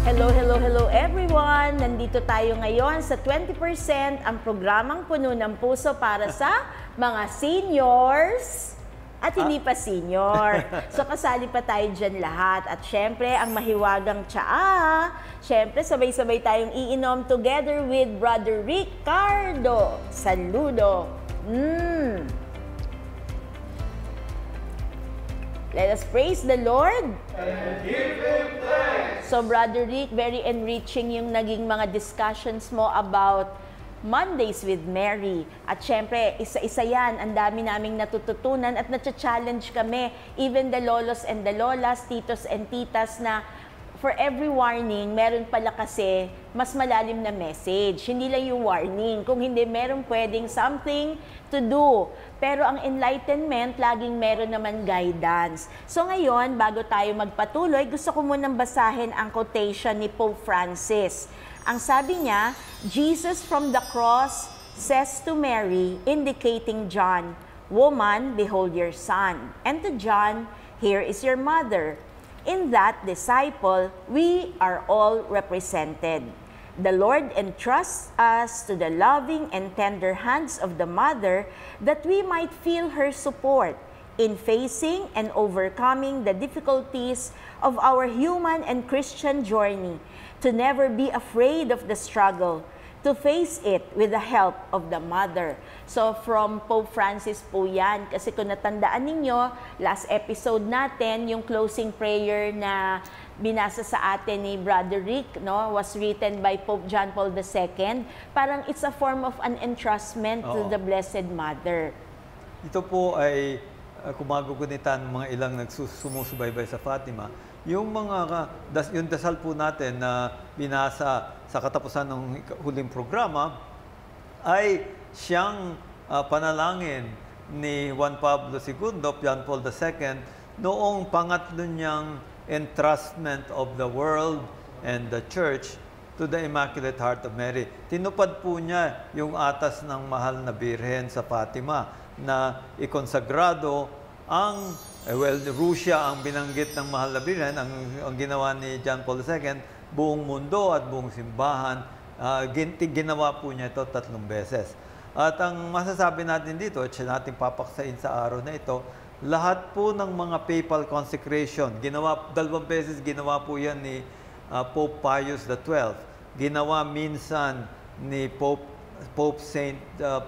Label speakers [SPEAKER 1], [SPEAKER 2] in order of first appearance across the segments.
[SPEAKER 1] Hello, hello, hello everyone! Nandito tayo ngayon sa 20% ang programang Puno ng Puso para sa mga seniors at hindi pa senior. So kasali pa tayo dyan lahat. At syempre, ang mahiwagang tsaa, syempre sabay-sabay tayong iinom together with Brother Ricardo. Saludo! Let us praise the Lord.
[SPEAKER 2] And give Him thanks.
[SPEAKER 1] So, Brother Rick, very enriching yung naging mga discussions mo about Mondays with Mary. At syempre, isa-isa yan. Ang dami naming natututunan at nacha-challenge kami. Even the lolos and the lolas, titos and titas na for every warning, meron pala kasi mas malalim na message. Hindi lang yung warning. Kung hindi, meron pwedeng something to do. Pero ang enlightenment, laging meron naman guidance. So ngayon, bago tayo magpatuloy, gusto ko munang basahin ang quotation ni Pope Francis. Ang sabi niya, Jesus from the cross says to Mary, indicating John, "Woman, behold your son." And to John, "Here is your mother." In that disciple, we are all represented. The Lord entrusts us to the loving and tender hands of the mother that we might feel her support in facing and overcoming the difficulties of our human and Christian journey, to never be afraid of the struggle, to face it with the help of the mother. So from Pope Francis po yan. Kasi kung natandaan ninyo, last episode natin, yung closing prayer na binasa sa atin ni Brother Rick, no, was written by Pope John Paul II. Parang it's a form of an entrustment to the Blessed Mother.
[SPEAKER 3] Ito po ay kumagugunitan ng mga ilang nagsusumusubaybay sa Fatima. Yung yung dasal po natin na binasa sa katapusan ng huling programa ay siyang panalangin ni Juan Pablo II, John Paul II, noong pangatlo niyang entrustment of the world and the church to the Immaculate Heart of Mary. Tinupad po niya yung atas ng mahal na Birhen sa Fatima na ikonsagrado ang Russia ang binanggit ng mahal na Birhen, ang ginawa ni John Paul II, buong mundo at buong simbahan, ginawa po niya ito 3 beses. At ang masasabi natin dito, at siya natin papaksain sa araw na ito, lahat po ng mga papal consecration, 2 beses ginawa po yan ni Pope Pius XII, ginawa minsan ni Pope Saint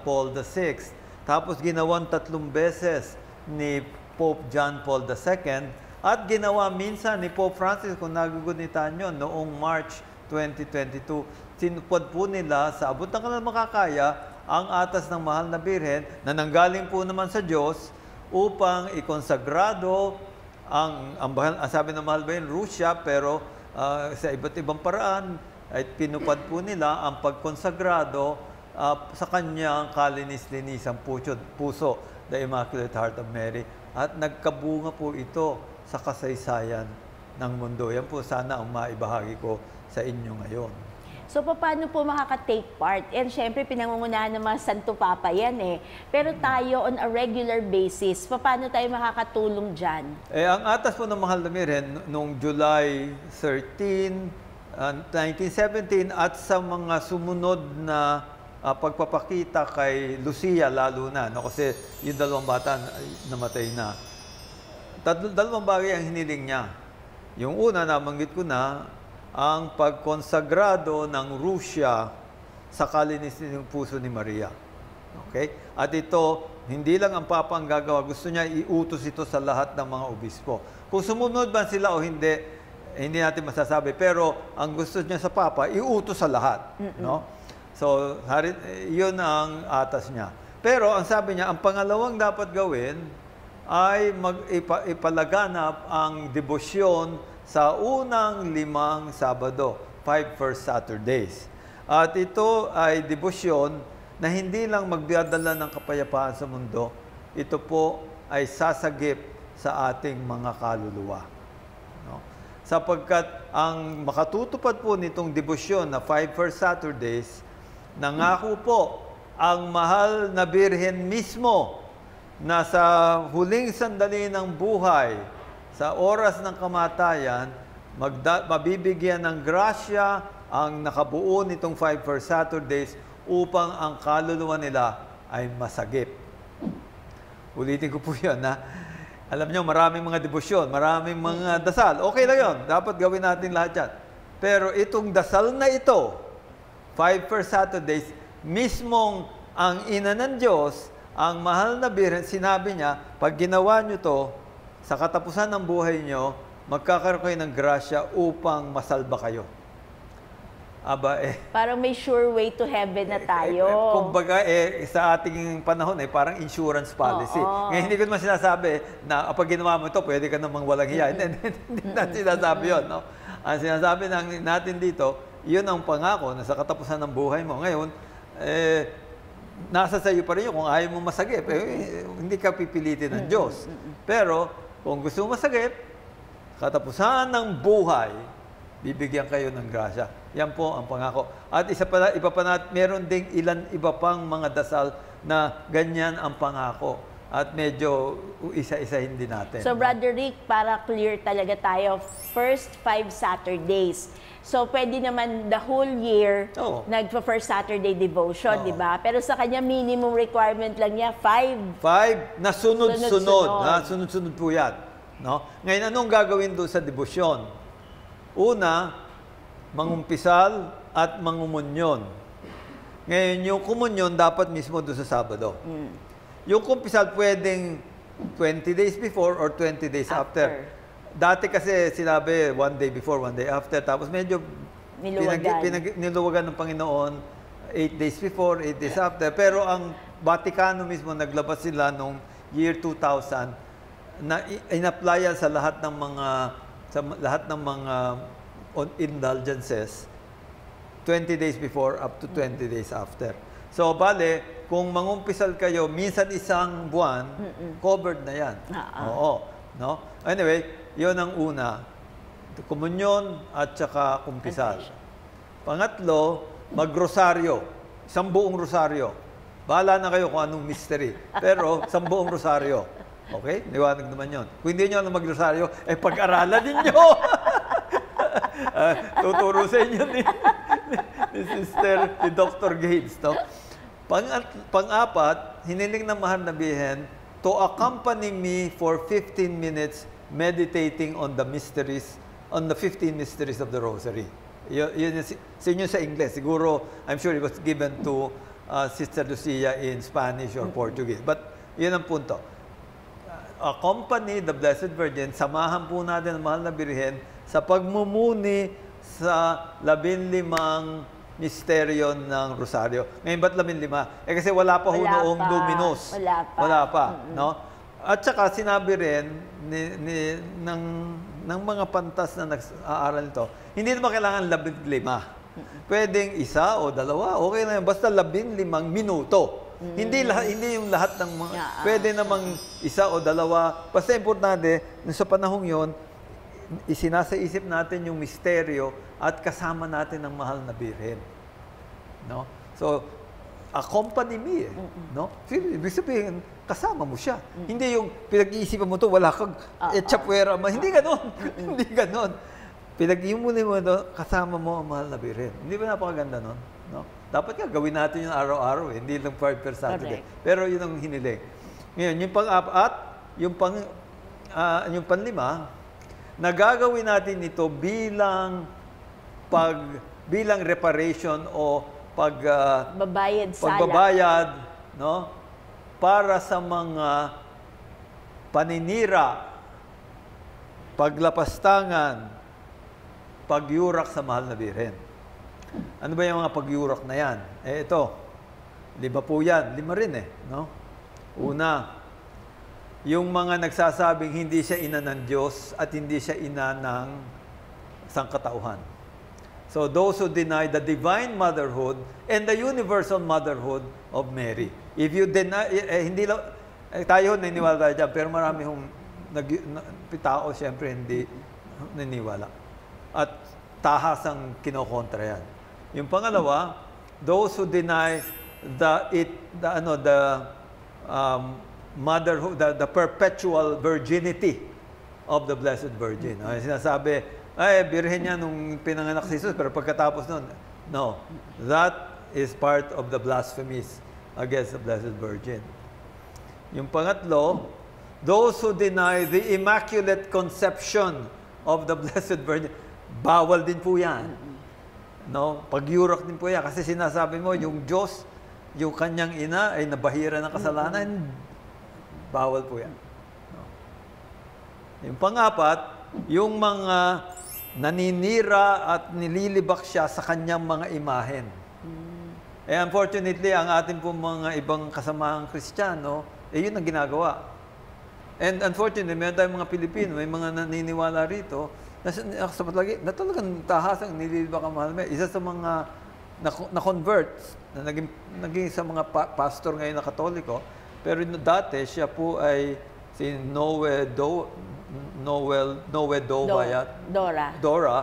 [SPEAKER 3] Paul VI, tapos ginawan 3 beses ni Pope John Paul II, at ginawa minsan ni Pope Francis, kung nagugunitan nyo, noong March 2022. Sinupad po nila sa abot ng kanilang makakaya ang atas ng mahal na Birhen na nanggaling po naman sa Diyos upang ikonsagrado ang sabi ng mahal Birhen, Russia, pero sa iba't ibang paraan ay pinupad po nila ang pagkonsagrado sa kanyang kalinis-linisang puso, the Immaculate Heart of Mary. At nagkabunga po ito sa kasaysayan ng mundo. Yan po sana ang maibahagi ko sa inyo ngayon.
[SPEAKER 1] So, paano po makaka-take part? And syempre, pinangungunahan ng mga Santo Papa yan eh. Pero tayo, on a regular basis, paano tayo makakatulong dyan?
[SPEAKER 3] Ang atas po ng mahal na Birhen noong July 13, 1917 at sa mga sumunod na pagpapakita kay Lucia lalo na, no? Kasi yung 2 bata namatay na. 2 bagay ang hiniling niya. Yung una, nabanggit ko na, ang pagkonsagrado ng Russia sa kalinis ng puso ni Maria. Okay? At ito, hindi lang ang Papa ang gagawa. Gusto niya iutos ito sa lahat ng mga obispo. Kung sumunod ba sila o hindi, hindi natin masasabi. Pero ang gusto niya sa Papa, iutos sa lahat. No? So, yun ang atas niya. Pero ang sabi niya, ang pangalawang dapat gawin ay ipalaganap ang debosyon sa unang 5 Sabado, 5 first Saturdays. At ito ay debosyon na hindi lang magdadala ng kapayapaan sa mundo, ito po ay sasagip sa ating mga kaluluwa. No? Sapagkat ang makatutupad po nitong debosyon na 5 first Saturdays, nangako po ang mahal na Birhen mismo na sa huling sandali ng buhay, sa oras ng kamatayan, mabibigyan ng grasya ang nakabuo nitong 5 first Saturdays upang ang kaluluwa nila ay masagip. Ulitin ko po yan, ha? Alam nyo, maraming mga debosyon, maraming mga dasal. Okay lang yun. Dapat gawin natin lahat yan. Pero itong dasal na ito, 5 first Saturdays, mismong ang ina ng Diyos, ang mahal na Birhen, sinabi niya, pag ginawa nyo to, sa katapusan ng buhay nyo, magkakaroon kayo ng grasya upang masalba kayo. Aba,
[SPEAKER 1] parang may sure way to heaven na tayo.
[SPEAKER 3] Kumbaga, sa ating panahon, parang insurance policy. Ngayon, hindi ko naman sinasabi na pag ginawa mo ito, pwede ka namang walang hiya. Hindi natin sinasabi yun. No? Ang sinasabi natin dito, yun ang pangako na sa katapusan ng buhay mo. Ngayon, nasa sa iyo pa rin yun. Kung ayaw mo masagip, hindi ka pipilitin ng Diyos. Pero, kung gusto mo masagip, katapusan ng buhay, bibigyan kayo ng grasya. Yan po ang pangako. At iba pa meron ding iba pang mga dasal na ganyan ang pangako. At medyo isa-isahin din natin.
[SPEAKER 1] So, Brother Rick, para clear talaga tayo, first 5 Saturdays. So, pwede naman the whole year nagpa-first Saturday devotion, di ba? Pero sa kanya, minimum requirement lang niya, 5.
[SPEAKER 3] 5 na sunod-sunod. Sunod-sunod po yan. No? Ngayon, anong gagawin doon sa devotion? Una, mangumpisal at mangumunyon. Ngayon, yung kumunyon dapat mismo doon sa Sabado. Yung kumpisal pwedeng 20 days before or 20 days after. Dati kasi sinabi 1 day before, 1 day after. Tapos medyo niluwagan ng Panginoon 8 days before, 8 days after. Pero ang Vaticano mismo naglabas sila nung year 2000 na in-applyan sa lahat ng mga indulgences 20 days before up to 20 days after. So, bale, kung mangumpisal kayo, minsan isang buwan, covered na yan. Oo. No? Anyway, yun ang una. Komunyon at saka kumpisal. Pangatlo, magrosaryo. Isang buong rosaryo. Bahala na kayo kung anong mystery. Pero, isang buong rosaryo. Okay? Liwanag naman yun. Kung hindi nyo magrosaryo, pag-aralan ninyo. Tuturo sa inyo ni Sister, ni Dr. Gates. No? Pang-apat, hiniling ng mahal na Birhen to accompany me for 15 minutes meditating on the mysteries, on the 15 mysteries of the Rosary. Yun sa English. Siguro, I'm sure it was given to Sister Lucia in Spanish or Portuguese. But yun ang punto. Accompany the Blessed Virgin, samahan po natin ang mahal na Birhen sa pagmumuni sa 15 misteryo ng Rosaryo. Ngayon ba't 15? Kasi wala pa noong Luminos. Wala pa. No? At saka sinabi rin ng mga pantas na nag-aaral nito, hindi naman kailangan 15. Pwedeng isa o dalawa, okay na yun. Basta 15 minuto. Hindi yung lahat ng mga, pwede namang isa o dalawa. Basta importante, sa panahong yon, isinasa isip natin yung misteryo at kasama natin ang mahal na Birhen. No? So, accompany me. No? Ibig sabihin, kasama mo siya. Hindi yung pinag-iisipan mo to, wala kang etchapwera. Hindi ganon. Hindi ganon. Pinag-iimunin mo ito, kasama mo ang mahal na Birhen. Hindi ba napakaganda nun? No? Dapat nga gawin natin yung araw-araw. Hindi lang 5 per Saturday. Pero yun ang hiniling. Ngayon, yung pang-apat, yung panlima, nagagawin natin ito bilang reparation o pagbabayad, no? Para sa mga paninira, paglapastangan, pagyurak sa mahal na Birhen. Ano ba yung mga pagyurak na yan? Ito, 5 po yan. 5 rin no? Una, yung mga nagsasabing hindi siya ina ng Diyos at hindi siya ina ng sangkatauhan. So those who deny the divine motherhood and the universal motherhood of Mary. If you deny, hindi lang, tayo naniniwala tayo dyan, pero marami tao siyempre hindi naniniwala. At tahasang kinokontra yan. Yung pangalawa, those who deny motherhood, the perpetual virginity of the Blessed Virgin. Sinasabi, ay, birhen niya nung pinanganak si Jesus, pero pagkatapos nun, no. That is part of the blasphemies against the Blessed Virgin. Yung pangatlo, those who deny the Immaculate Conception of the Blessed Virgin, bawal din po yan. No? Pagyurok din po yan. Kasi sinasabi mo, yung Diyos, yung kanyang ina ay nabahira ng kasalanan, bawal po yan. No? Yung pangapat, yung mga naninira at nililibak siya sa kanyang mga imahen. Eh unfortunately, ang ating pong mga ibang kasamahang Kristiyano, yun ang ginagawa. And unfortunately, meron tayong mga Pilipino, may mga naniniwala rito, na talagang tahasang nililibak ang mahal. Isa sa mga na-convert, na naging sa mga pastor ngayon na Katoliko, pero dati siya po ay si Noe Dora.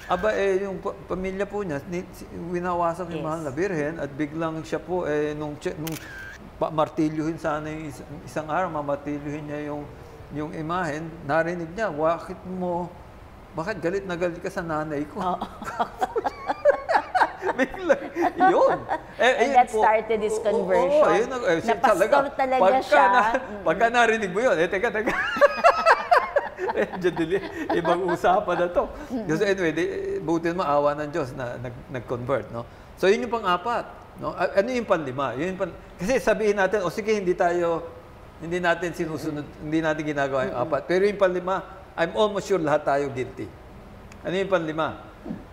[SPEAKER 3] Aba, yung pamilya po niya, winawasak yung mahal na Birhen at biglang siya po, nung martilyuhin sana yung isang araw, mamartilyuhin niya yung imahen, narinig niya, bakit galit na galit ka sa nanay ko?
[SPEAKER 1] Oh.
[SPEAKER 3] Biglang, yun.
[SPEAKER 1] And that started his conversion. Na pastor talaga siya.
[SPEAKER 3] Pagka narinig mo yun, teka. Ibang usapan na to. So anyway, buti na maawa ng Diyos na nag-convert. No? So yun yung pang-apat. No? Ano yung panlima? Kasi sabihin natin, sige, hindi natin sinusunod, hindi natin ginagawa yung apat. Pero yung panlima, I'm almost sure lahat tayo guilty. Ano yung panlima?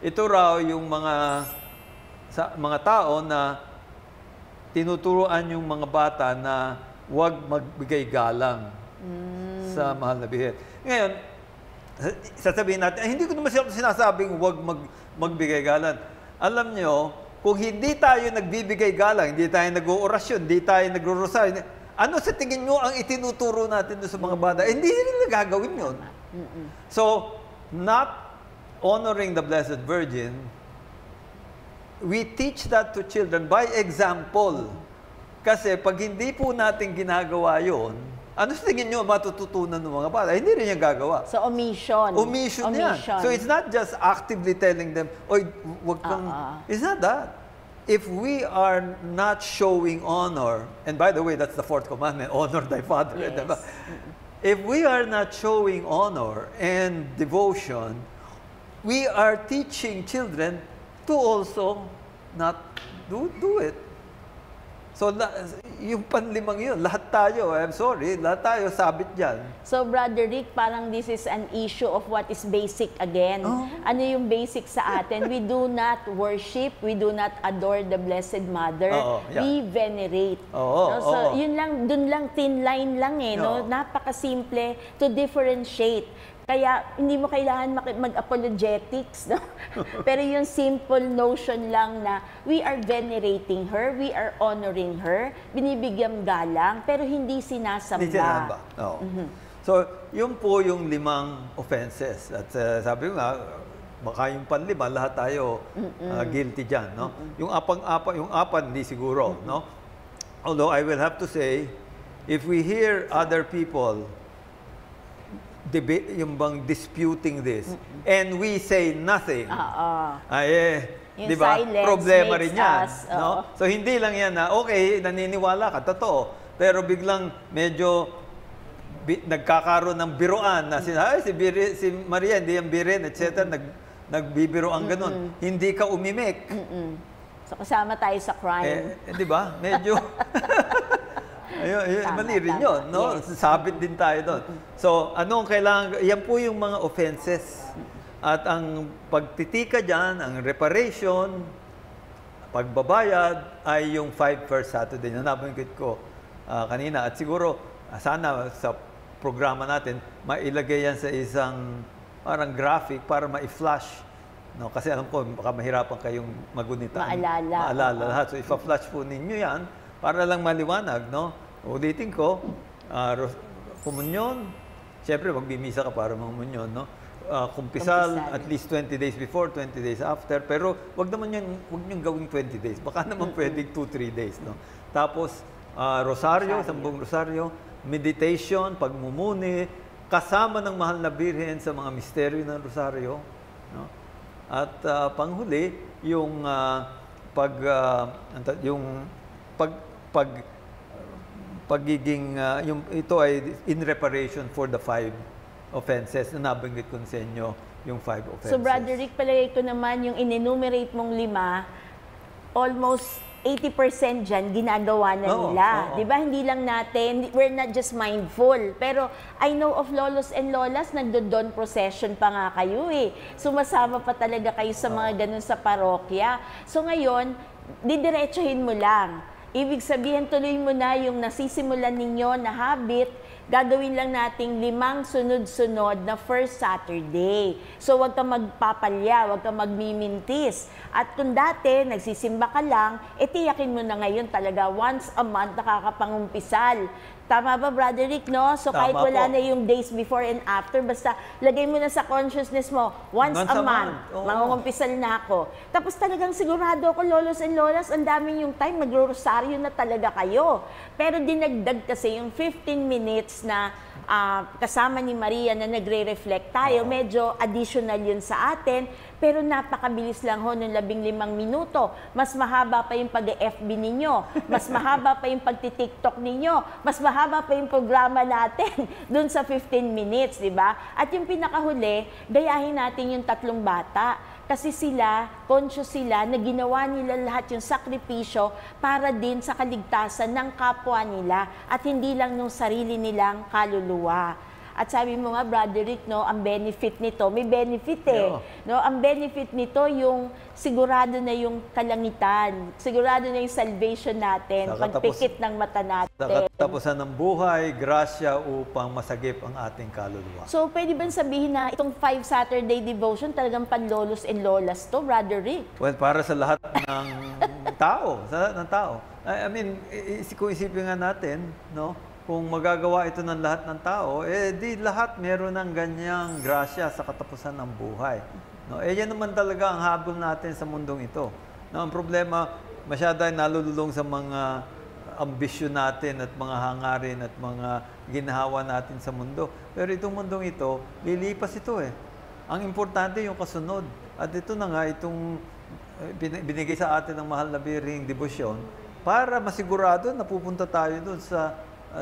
[SPEAKER 3] Ito raw yung mga tao na tinuturuan yung mga bata na huwag magbigay galang sa mahal na Birhen. Ngayon, sasabihin natin, hindi ko naman sinasabing huwag magbigay galang. Alam nyo, kung hindi tayo nagbibigay galang, hindi tayo nag-oorasyon, hindi tayo nagro-rosaryo, ano sa tingin nyo ang itinuturo natin sa mga bata? Hindi nila gagawin yun. So, not honoring the Blessed Virgin, we teach that to children by example. Kasi pag hindi po natin ginagawa yun, ano sa tingin nyo matututunan ng mga bata? Hindi rin yung gagawa.
[SPEAKER 1] So, omission.
[SPEAKER 3] Omission yan. So, it's not just actively telling them, oy, wag kang... It's not that. If we are not showing honor, and by the way, that's the fourth commandment, honor thy father.
[SPEAKER 1] Yes.
[SPEAKER 3] Diba? If we are not showing honor and devotion, we are teaching children to also not do it. So, yung panlimang yun, lahat tayo, I'm sorry, lahat tayo sabit dyan.
[SPEAKER 1] So, Brother Rick, parang this is an issue of what is basic again. Ano yung basic sa atin? We do not worship, we do not adore the Blessed Mother. We venerate. So, yun lang, dun lang, thin line lang no? Napakasimple to differentiate. Kaya hindi mo kailangan mag-apologetics. No? Pero yung simple notion lang na we are venerating her, we are honoring her, binibigyan galang, pero hindi sinasamba.
[SPEAKER 3] Hindi sinasamba. So, yun po yung 5 offenses. At sabi ko nga, baka yung panlima, lahat tayo guilty dyan. No? Yung apat, hindi siguro. No? Although I will have to say, if we hear other people debate, yung bang disputing this, and we say nothing, di ba? Problema rin yan. No? So, hindi lang yan na, okay, naniniwala ka, totoo. Pero biglang medyo nagkakaroon ng biruan na si Maria, hindi yan birin, etc. Nagbibiroan ganun. Hindi ka umimik.
[SPEAKER 1] So, kasama tayo sa crime.
[SPEAKER 3] Di ba? Medyo... mali rin yun, no? Yes. Sabit din tayo doon. So, anong kailangan? Yan po yung mga offenses. At ang pagtitika dyan, ang reparation, pagbabayad, ay yung 5 first Saturday na nabanggit ko kanina. At siguro, sana sa programa natin, mailagay yan sa isang parang graphic para ma-flash. No? Kasi alam ko, baka mahirapan kayong magunita. Maalala lahat. So, ipa-flash po ninyo yan para lang maliwanag, no? Ulitin ko, komunyon, siyempre magbimisa ka para mamunyon, no? Kumpisal, at least 20 days before, 20 days after, pero wag niyong gawing 20 days. Baka naman pwedeng 2-3 days, no? Tapos, rosaryo, 10 rosaryo, meditation, pagmumuni, kasama ng mahal na Birhen sa mga misteryo ng Rosaryo, no? At panghuli, yung pagiging ito ay in reparation for the 5 offenses na nabanggit ko sa inyo, yung 5 offenses.
[SPEAKER 1] So, Brother Rick, palagay ko naman yung in-enumerate mong 5, almost 80% dyan, ginagawa na nila. Di ba? Hindi lang natin, we're not just mindful. Pero I know of lolos and lolas, nagdo-dawn procession pa nga kayo eh. Sumasama pa talaga kayo sa mga ganun sa parokya. So ngayon, didiretsuhin mo lang. Ibig sabihin, tuloy mo na yung nasisimulan ninyo na habit, gagawin lang nating 5 sunod-sunod na first Saturday. So, huwag kang magpapalya, huwag kang magmimintis. At kung dati, nagsisimba ka lang, tiyakin mo na ngayon talaga, once a month nakakapangumpisal. Tama ba, Brother Rick, no? So, kahit wala na yung days before and after, basta lagay mo na sa consciousness mo, once a month, mangungumpisal na ako. Tapos talagang sigurado ako, lolos and lolas, ang daming yung time, magro-rosaryo na talaga kayo. Pero dinagdag kasi yung 15 minutes na kasama ni Maria na nagre-reflect tayo, medyo additional yun sa atin, pero napakabilis lang ho ng 15 minuto. Mas mahaba pa yung pag-FB ninyo, mas mahaba pa yung pagti-TikTok ninyo, mas mahaba pa yung programa natin dun sa 15 minutes, di ba? At yung pinakahuli, gayahin natin yung 3 bata. Kasi sila, conscious sila na ginawa nila lahat yung sakripisyo para din sa kaligtasan ng kapwa nila at hindi lang ng sarili nilang kaluluwa. At sabi mo nga, Brother Rick, no, ang benefit nito, may benefit eh. No, ang benefit nito yung sigurado na yung kalangitan, sigurado na yung salvation natin, pagpikit ng mata natin.
[SPEAKER 3] Sa katapusan ng buhay, grasya upang masagip ang ating kaluluwa.
[SPEAKER 1] So, pwede ba sabihin na itong 5 Saturday devotion talagang panlolos and lolas to, Brother Rick?
[SPEAKER 3] Well, para sa lahat ng tao, I mean, kung isipin nga natin, no? Kung magagawa ito ng lahat ng tao, di lahat meron ng ganyang grasya sa katapusan ng buhay. No? Yan naman talaga ang habol natin sa mundong ito. No, ang problema, masyado ay nalululong sa mga ambisyon natin at mga hangarin at mga ginhawa natin sa mundo. Pero itong mundong ito, lilipas ito eh. Ang importante yung kasunod. At ito na nga, itong binigay sa atin ng mahal na Birheng debosyon para masigurado na pupunta tayo doon sa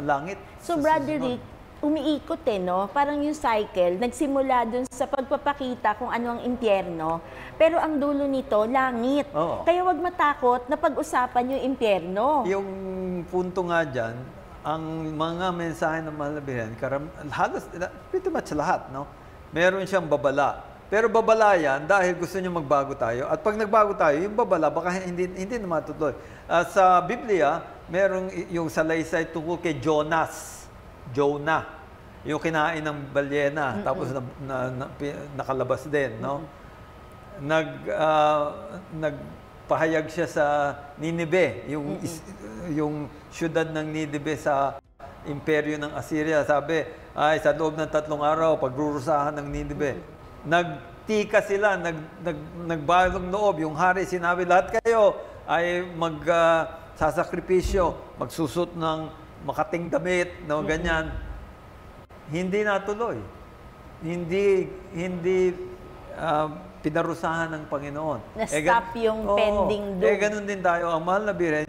[SPEAKER 3] langit.
[SPEAKER 1] So, Brother Rick, umiikot no? Parang yung cycle, nagsimula dun sa pagpapakita kung ano ang impyerno, pero ang dulo nito, langit. Kaya wag matakot na pag-usapan yung impyerno.
[SPEAKER 3] Yung punto nga dyan, ang mga mensahe ng mahal na Birhen, halos, pretty much lahat, no? Meron siyang babala. Pero babala yan dahil gusto niya magbago tayo. At pag nagbago tayo, yung babala, baka hindi na matutuloy. Sa Biblia, merong yung salaysay tungkol kay Jonah, yung kinain ng balyena, tapos nakalabas din, no? Nagpahayag siya sa Ninive, yung syudad ng Ninive sa imperyo ng Assyria. Sabi, ay sa loob ng 3 araw, pagrurusahan ng Ninive. Nagtika sila, nagbalong loob. Yung hari sinabi, lahat kayo ay sasakripisyo, magsusot ng makating damit, no, ganyan. Hindi natuloy. Hindi pinarusahan ng Panginoon.
[SPEAKER 1] Na-stop yung pending doom.
[SPEAKER 3] Ganun din tayo. Ang mahal na Birhen,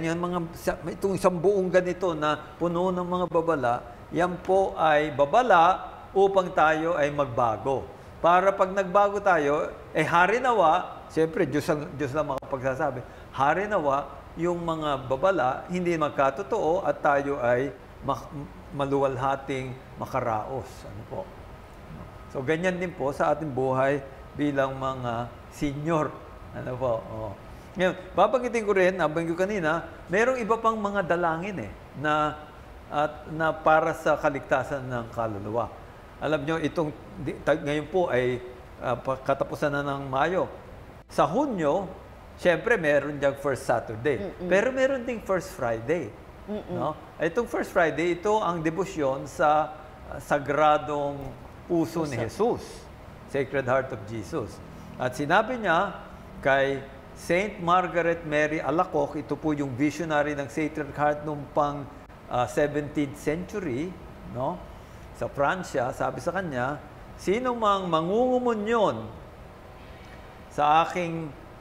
[SPEAKER 3] itong isang buong ganito na puno ng mga babala, yan po ay babala upang tayo ay magbago. Para pag nagbago tayo, hari nawa, siyempre, Diyos lang makapagsasabi, hari nawa, yung mga babala, hindi magkatotoo at tayo ay maluwalhating makaraos. Ano po? So, ganyan din po sa ating buhay bilang mga senior. Ano po? Ngayon, babanggitin ko rin, nabanggit ko kanina, merong iba pang mga dalangin na para sa kaligtasan ng kaluluwa. Alam nyo, ngayon po ay katapusan na ng Mayo. Sa Hunyo, siyempre, meron diyang first Saturday. Pero meron ding first Friday. No? Itong first Friday, ito ang debosyon sa sagradong puso ni Jesus. Sacred Heart of Jesus. At sinabi niya kay Saint Margaret Mary Alacoque, ito po yung visionary ng Sacred Heart noong pang 17th century. No? sa Pransya, sabi sa kanya, sino mang mangungumunyon sa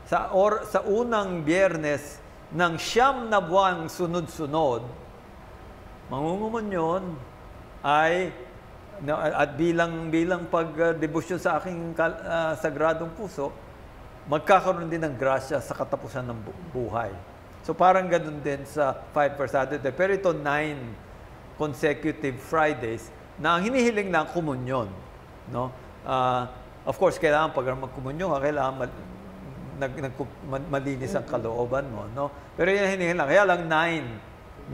[SPEAKER 3] sa unang Biyernes ng 9 na buwang sunod-sunod, mangungumunyon ay at bilang pagdebosyon sa aking sagradong puso, magkakaroon din ng grasya sa katapusan ng buhay. So parang ganun din sa 5 per Saturday. Pero ito 9 consecutive Fridays na ang hinihiling lang komunyon. No? Of course, kailangan pag magkomunyon, kailangan malinis ang kalooban mo. No? Pero yun hinihiling lang. Kaya lang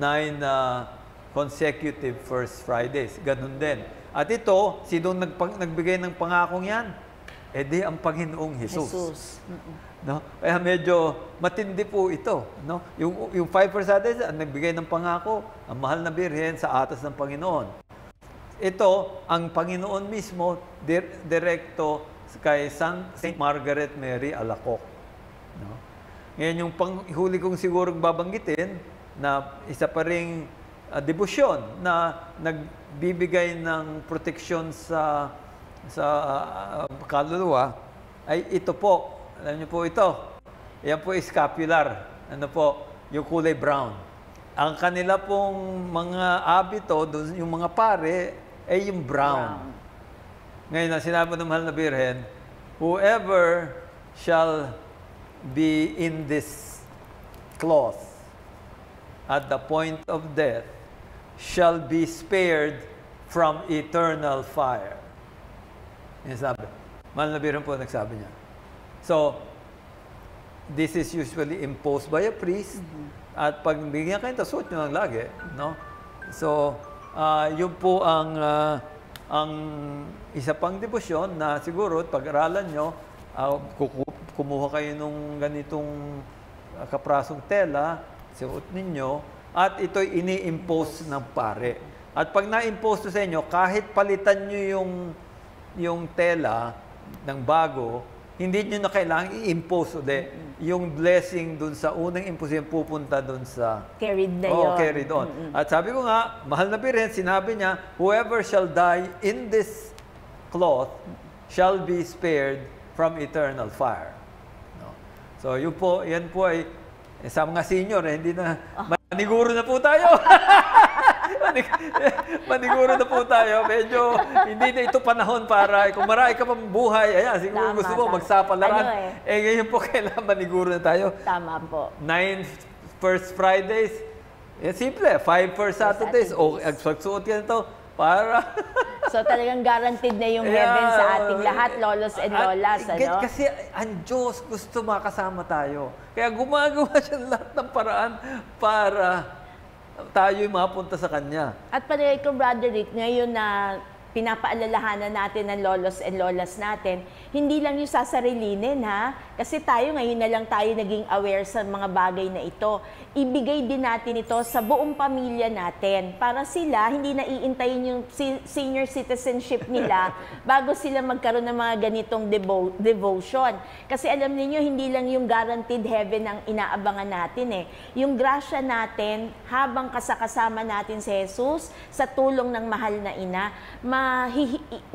[SPEAKER 3] 9 consecutive First Fridays. Ganun din. At ito, sino nagbigay ng pangakong yan? Eh di ang Panginoong Jesus. No? Kaya medyo matindi po ito. No? Yung 5 per Saturday, ang nagbigay ng pangako, ang mahal na Birhen sa atas ng Panginoon. Ito, ang Panginoon mismo, direkto kay Saint Margaret Mary Alacoque. No? Ngayon, yung huli kong siguro babanggitin, na isa pa ring debosyon na nagbibigay ng proteksyon sa kaluluwa, ay ito po. Alam niyo po ito. Yan po scapular. Ano po? Yung kulay brown. Ang kanila pong mga abito, yung mga pare, ay yung brown. Ngayon, na sinabi ng mahal na Birhen, whoever shall be in this cloth at the point of death shall be spared from eternal fire. Yan sabi. Mahal na Birhen po nagsabi niya. So, this is usually imposed by a priest. At pag bigyan kayo, suot nyo lang lagi. No? So, yun po ang isa pang debosyon na siguro, pag-aralan nyo, kumuha kayo nung ganitong kaprasong tela, suot ninyo, at ito'y ini-impose ng pare. At pag na-impose sa inyo, kahit palitan nyo yung tela ng bago, hindi nyo na kailangang i-impose ulit. Yung blessing dun sa unang imposition pupunta dun sa...
[SPEAKER 1] Carried na yun.
[SPEAKER 3] Carried on. At sabi ko nga, mahal na Birhen, sinabi niya, whoever shall die in this cloth shall be spared from eternal fire. No? So, yan po ay, sa mga senior, hindi na, maniguro na po tayo. Maniguro na po tayo. Medyo hindi na ito panahon para kung marami ka pang buhay, ayan, siguro gusto mo magsapalaran. Ngayon po kailangan maniguro na tayo.
[SPEAKER 1] Tama po.
[SPEAKER 3] 9 First Fridays. Simple, 5 First Saturdays. O, agsuot ka na ito para...
[SPEAKER 1] So talagang guaranteed na yung heaven sa ating lahat, lolos and lolas. Ano?
[SPEAKER 3] Kasi ang Diyos gusto makasama tayo. Kaya gumagawa siya lahat ng paraan para tayo'y mapunta sa Kanya.
[SPEAKER 1] At palagay ko, Brother Rick, ngayon na pinapaalalahanan natin ng lolos and lolas natin, hindi lang yung sasarilinin, ha? Kasi tayo ngayon na lang tayo naging aware sa mga bagay na ito. Ibigay din natin ito sa buong pamilya natin para sila hindi na iintayin yung senior citizenship nila bago sila magkaroon ng mga ganitong devotion. Kasi alam niyo hindi lang yung guaranteed heaven ang inaabangan natin eh. Yung grasya natin habang kasama natin si Jesus sa tulong ng mahal na ina,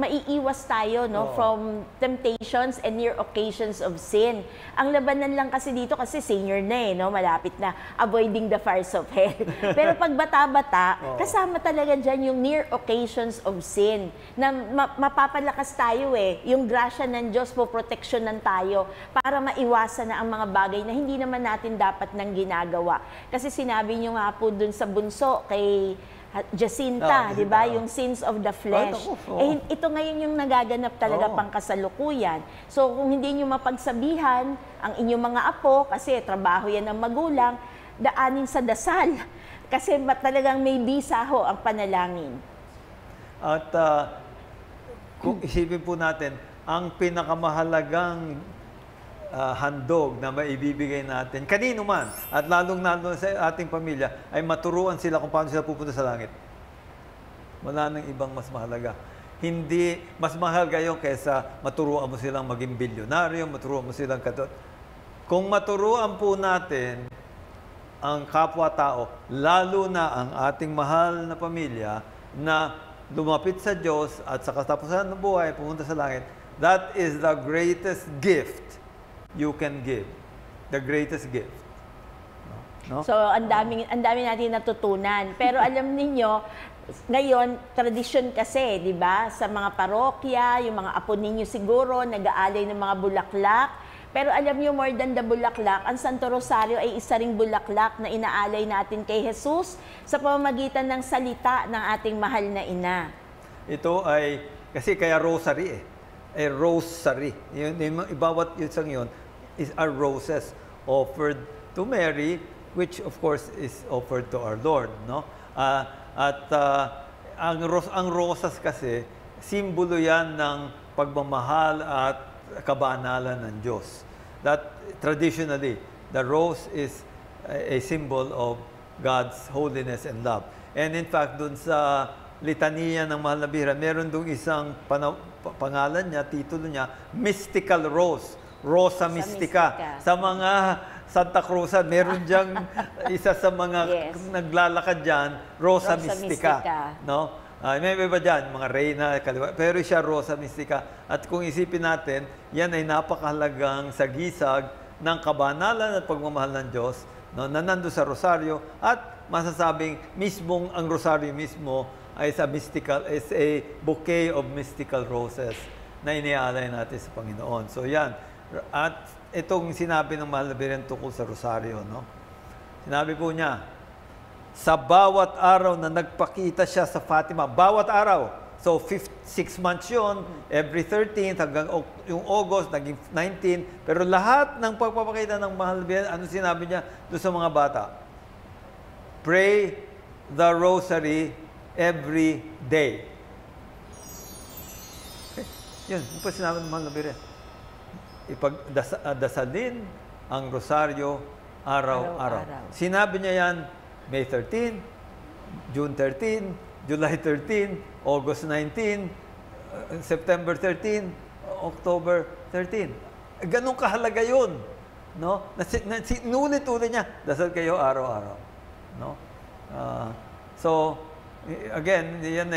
[SPEAKER 1] maiiwas tayo from temptations and near occasions of sin. Ang labanan lang kasi dito kasi senior na malapit na, avoiding the fires of hell. Pero pag bata-bata, kasama talaga dyan yung near occasions of sin na mapapalakas tayo yung grasya ng Diyos po proteksyonan tayo para maiwasan na ang mga bagay na hindi naman natin dapat nang ginagawa. Kasi sinabi nyo nga po dun sa bunso kay Jacinta, di ba? Yung sins of the flesh. Ito ngayon yung nagaganap talaga pang kasalukuyan. So, kung hindi nyo mapagsabihan ang inyong mga apo, kasi trabaho yan ng magulang, daanin sa dasal. Kasi talagang may bisa ang panalangin.
[SPEAKER 3] At kung isipin po natin, ang pinakamahalagang handog na maibibigay natin, kanino man, at lalong-lalo sa ating pamilya, ay maturuan sila kung paano sila pupunta sa langit. Wala nang ibang mas mahalaga. Hindi, mas mahalaga yun kaysa maturuan mo silang maging bilyonaryo, maturuan mo silang katot. Kung maturuan po natin ang kapwa-tao, lalo na ang ating mahal na pamilya, na lumapit sa Diyos at sa katapusan ng buhay, pumunta sa langit, that is the greatest gift you can give. The greatest gift. No?
[SPEAKER 1] So, ang dami natin natutunan. Pero alam ninyo, ngayon, tradisyon kasi, di ba? Sa mga parokya, yung mga apo ninyo siguro, nag-aalay ng mga bulaklak. Pero alam niyo, more than the bulaklak, ang Santo Rosario ay isa ring bulaklak na inaalay natin kay Jesus sa pamamagitan ng salita ng ating mahal na ina.
[SPEAKER 3] Ito ay, kasi kaya rosary rosary. Bawat isang yun are roses offered to Mary, which of course is offered to our Lord. No? Ang rosas kasi, simbolo yan ng pagmamahal at kabanalan ng Diyos. That traditionally, the rose is a symbol of God's holiness and love. And in fact, dun sa litania ng Mahal na Bihira, meron dun isang pangalan niya, titulo niya, Mystical Rose, Rosa Mystica. Sa mga Santa Cruzan, meron diyang isa sa mga naglalakad dyan, Rosa Mystica. No? May iba dyan, mga reyna, kaliwa, pero siya Rosa Mystica. At kung isipin natin, yan ay napakahalagang sagisag ng kabanalan at pagmamahal ng Diyos, no, na nando sa rosaryo, at masasabing mismong ang rosaryo mismo ay is a bouquet of mystical roses na iniaalay natin sa Panginoon. So yan, at itong sinabi ng Mahal na Birhen tungkol sa rosaryo, no? Sinabi po niya, sa bawat araw na nagpakita siya sa Fatima, bawat araw, so 6 months yun, every 13th hanggang yung August, naging 19, pero lahat ng pagpapakita ng Mahal na Birhen, ano sinabi niya doon sa mga bata? Pray the rosary every day. Okay. Yun po sinabi ng Mahal na Birhen. Ipagdasalin ang rosaryo araw-araw. Sinabi niya yan May 13, June 13, July 13, August 19, September 13, October 13. Ganun kahalaga yun. No? Nulit-ulit niya, dasal kayo araw-araw. No? So, again, yan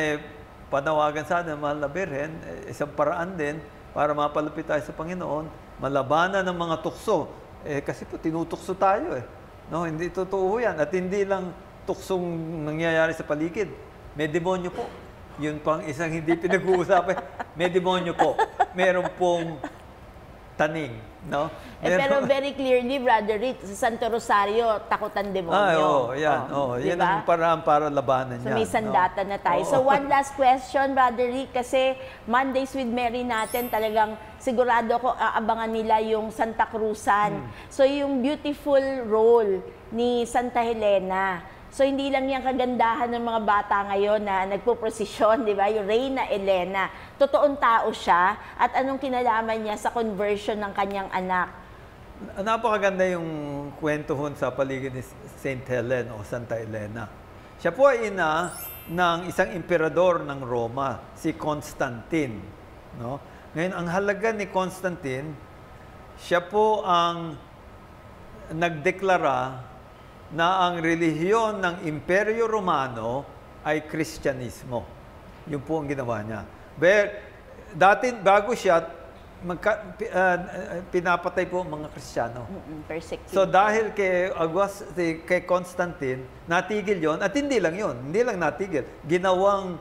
[SPEAKER 3] panawagan sa atin, Mahal na Birhen, isang paraan din para mapalapit tayo sa Panginoon, malabanan ng mga tukso. Kasi po, tinutukso tayo No, hindi totoo yan. At hindi lang tuksong nangyayari sa paligid. May demonyo po. Yun pang isang hindi pinag-uusapan. May demonyo po. Meron pong taning. No?
[SPEAKER 1] Pero very clearly, Brother Rick, sa Santo Rosario, takutan demonyo.
[SPEAKER 3] Yan. Yan ang paraan para labanan
[SPEAKER 1] niya. So may sandata na tayo. So one last question, Brother Rick, kasi Mondays with Mary natin, talagang sigurado ko aabangan nila yung Santa Cruzan. So yung beautiful role ni Santa Helena. So hindi lang yung kagandahan ng mga bata ngayon na nagpo-prosesyon, di ba? Yung Reyna Elena. Totoong tao siya at anong kinalaman niya sa conversion ng kanyang anak?
[SPEAKER 3] Napakaganda yung kwento sa paligid ni Saint Helen o Santa Elena. Siya po ay ina ng isang emperador ng Roma, si Constantine. No? Ngayon, ang halaga ni Constantine, siya po ang nagdeklara na ang relihiyon ng Imperyo Romano ay Kristyanismo. Yun po ang ginawa niya. Dati, bago siya, pinapatay po mga Kristiyano. So dahil kay Constantine, natigil yon at hindi lang yon, hindi lang natigil. Ginawang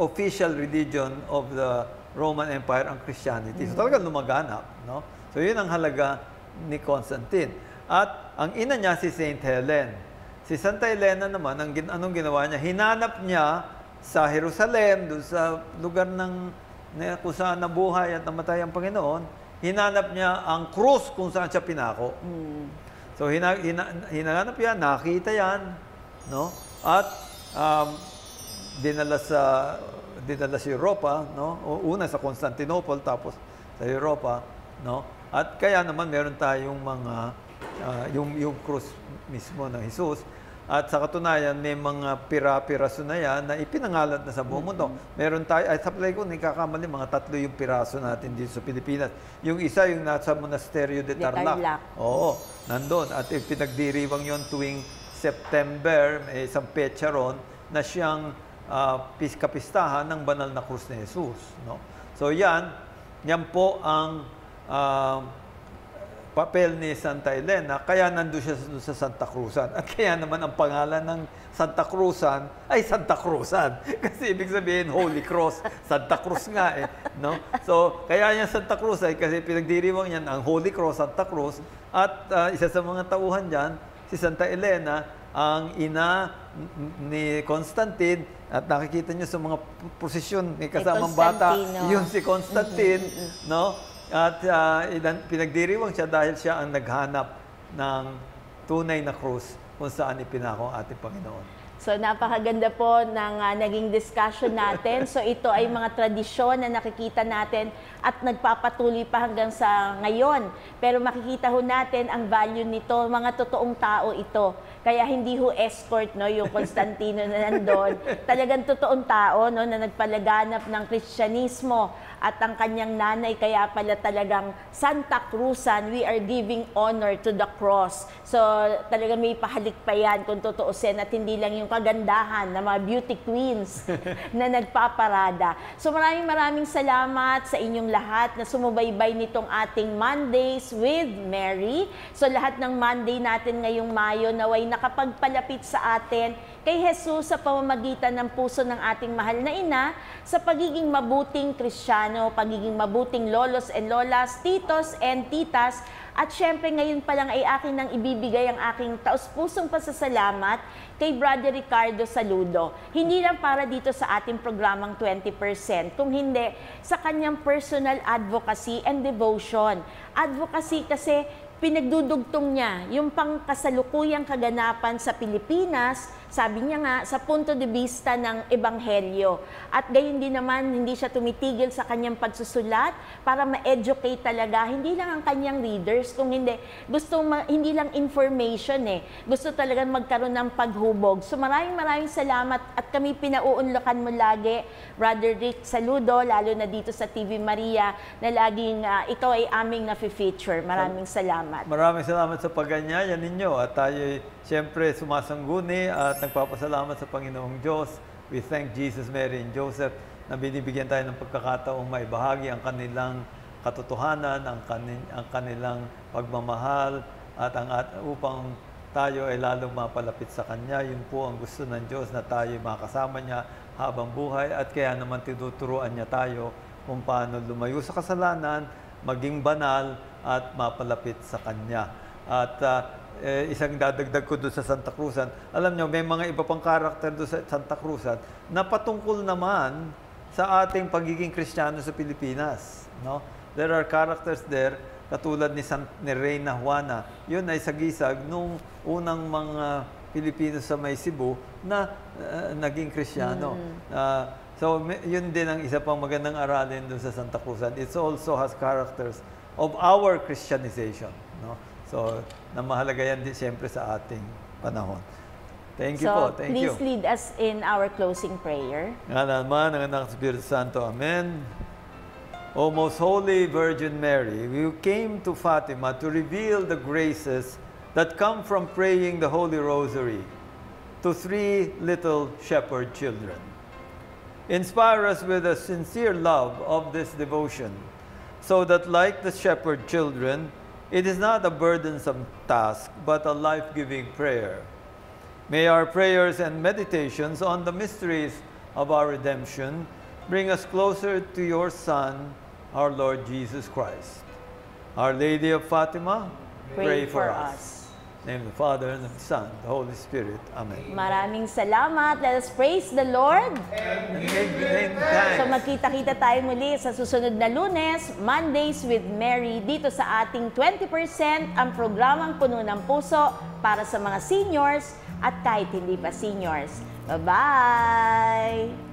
[SPEAKER 3] official religion of the Roman Empire ang Christianity. So talagang lumaganap. No? So yun ang halaga ni Constantine. At ang ina niya si Saint Helen. Si Santa Helena naman, anong ginawa niya? Hinanap niya sa Jerusalem, doon sa lugar kung saan nabuhay at namatay ang Panginoon, hinanap niya ang krus kung saan siya pinako. So hinanap yan, nakita yan, no? At dinala sa Europa, no? Una sa Constantinople, tapos sa Europa, no? At kaya naman meron tayong mga yung krus mismo ng Jesus. At sa katunayan, may mga piraso na yan na ipinangalat na sa buong mundo. Meron tayo, ay sa play ko, nikakamali, mga 3 yung piraso natin dito sa Pilipinas. Yung isa, yung nasa Monasterio de Tarlac. Oo, nandun. At pinagdiriwang yon tuwing September, may isang petsa ron, na siyang kapistahan ng banal na krus ni Jesus. No? So yan po ang papel ni Santa Elena, kaya nandun siya sa Santa Cruzan. At kaya naman ang pangalan ng Santa Cruzan ay Santa Cruzan. Kasi ibig sabihin, Holy Cross. Santa Cruz nga eh. No? So, kaya niya Santa Cruz ay kasi pinagdiriwang niyan ang Holy Cross, Santa Cruz. At isa sa mga tauhan dyan, si Santa Elena, ang ina ni Constantine. At nakikita niyo sa mga prosesyon, may kasamang bata. Yun si Constantine. No? At pinagdiriwang siya dahil siya ang naghanap ng tunay na krus kung saan ipinako ang ating Panginoon.
[SPEAKER 1] So napakaganda po ng naging discussion natin. So ito ay mga tradisyon na nakikita natin at nagpapatuloy pa hanggang sa ngayon. Pero makikita ho natin ang value nito, mga totoong tao ito. Kaya hindi ho escort, no, yung Constantino na nandun. Talagang totoong tao, no, na nagpalaganap ng Kristyanismo. At ang kanyang nanay, kaya pala talagang Santa Cruzan, we are giving honor to the cross. So talagang may pahalik pa yan kung tutuusin at hindi lang yung kagandahan ng mga beauty queens na nagpaparada. So maraming salamat sa inyong lahat na sumubaybay nitong ating Mondays with Mary. So lahat ng Monday natin ngayong Mayo naway nakapagpalapit sa atin kay Jesus sa pamamagitan ng puso ng ating mahal na ina sa pagiging mabuting Kristiyano, pagiging mabuting lolos and lolas, titos and titas. At syempre ngayon pa lang ay akin nang ibibigay ang aking taus-pusong pasasalamat kay Brother Ricardo Saludo. Hindi lang para dito sa ating programang 20%, kung hindi sa kanyang personal advocacy and devotion. Advocacy kasi pinagdudugtong niya yung pangkasalukuyang kaganapan sa Pilipinas, sabi niya nga, sa punto de vista ng Ebanghelyo. At gayon din naman, hindi siya tumitigil sa kanyang pagsusulat para ma-educate talaga, hindi lang ang kanyang readers, kung hindi, hindi lang information gusto talagang magkaroon ng paghubog. So maraming salamat at kami pinauunlakan mo lagi, Brother Rick Saludo, lalo na dito sa TV Maria, na laging ikaw ay aming na-feature. Maraming salamat.
[SPEAKER 3] Maraming salamat sa pagganyayan ninyo at tayo siyempre sumasangguni at nagpapasalamat sa Panginoong Diyos. We thank Jesus, Mary, and Joseph na binibigyan tayo ng pagkakataong maibahagi ang kanilang katotohanan, ang kanilang pagmamahal at upang tayo ay lalong mapalapit sa Kanya. Yun po ang gusto ng Diyos, na tayo makasama niya habang buhay at kaya naman tinuturuan niya tayo kung paano lumayo sa kasalanan, maging banal at mapalapit sa Kanya. At isang dadagdag ko doon sa Santa Cruzan, alam nyo, may mga iba pang karakter doon sa Santa Cruzan na patungkol naman sa ating pagiging Kristiyano sa Pilipinas. No? There are characters there, katulad ni Reyna Juana. Yun ay sagisag nung unang mga Pilipino sa may Cebu na naging Kristiyano. So, yun din ang isa pang magandang aralin doon sa Santa Cruzan. It also has characters of our Christianization. No? So, na mahalaga yan din siyempre sa ating panahon. Thank you po. Thank you.
[SPEAKER 1] So, please lead us in our closing prayer.
[SPEAKER 3] Nga naman, ang Anak ng Espiritu Santo. Amen. O most holy Virgin Mary, you came to Fatima to reveal the graces that come from praying the Holy Rosary to 3 little shepherd children. Inspire us with a sincere love of this devotion, so that like the shepherd children, it is not a burdensome task, but a life-giving prayer. May our prayers and meditations on the mysteries of our redemption bring us closer to your Son, our Lord Jesus Christ. Our Lady of Fatima, pray for us. In the name of the Father, and of the Son, and the Holy Spirit. Amen.
[SPEAKER 1] Maraming salamat. Let us praise the Lord.
[SPEAKER 3] And give Him thanks.
[SPEAKER 1] So magkita-kita tayo muli sa susunod na Lunes, Mondays with Mary, dito sa ating 20%, ang programang Puno ng Puso para sa mga seniors at kahit hindi pa seniors. Bye-bye!